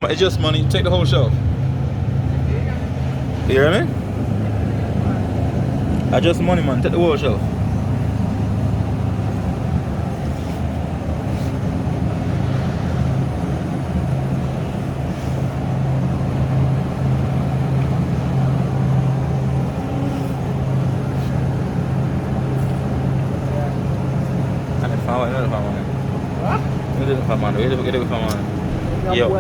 It's just money. Take the whole shelf. You hear me? I just money, man. Take the whole shelf. Yo, I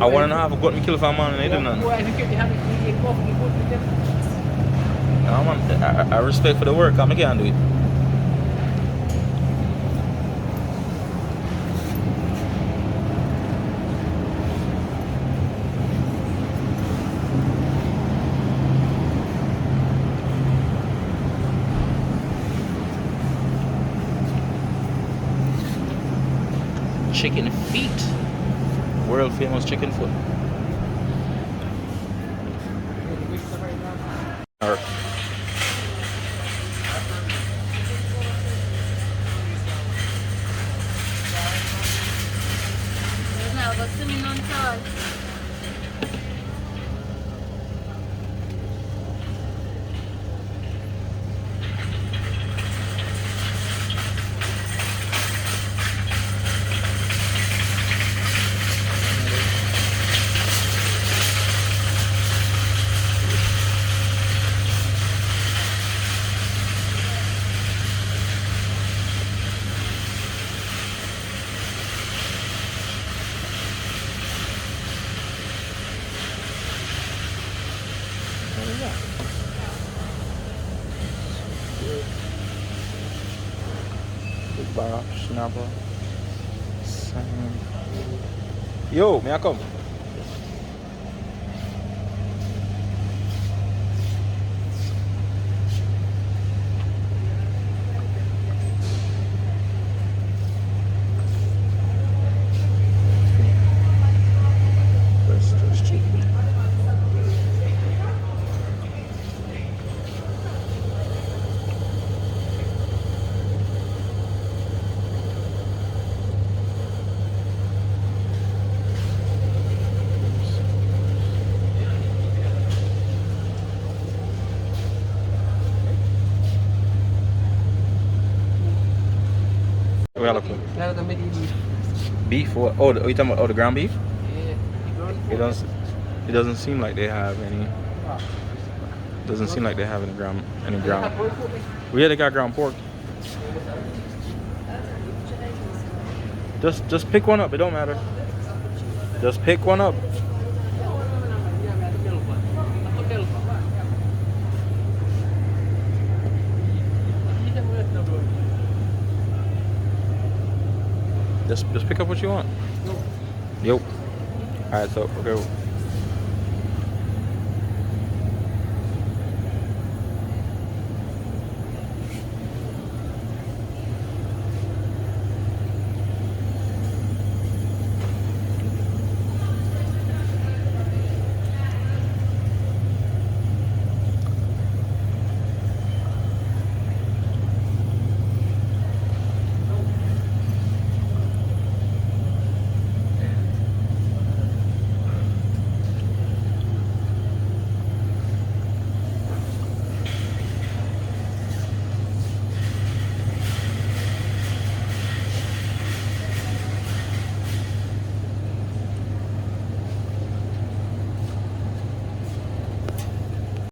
1.5 got me kill for a man and I do nothing. No, man, I respect for the work, I can't do it. Chicken feet. World famous chicken foot. Big bar, snapper. Yo, may I come? Where are you beef? What? Oh, you talking about the ground beef? Yeah. It doesn't seem like they have any. Doesn't seem like they have any ground. We they got ground pork. Just pick one up. It don't matter. Just pick one up. Just pick up what you want. Yo. Alright, so okay.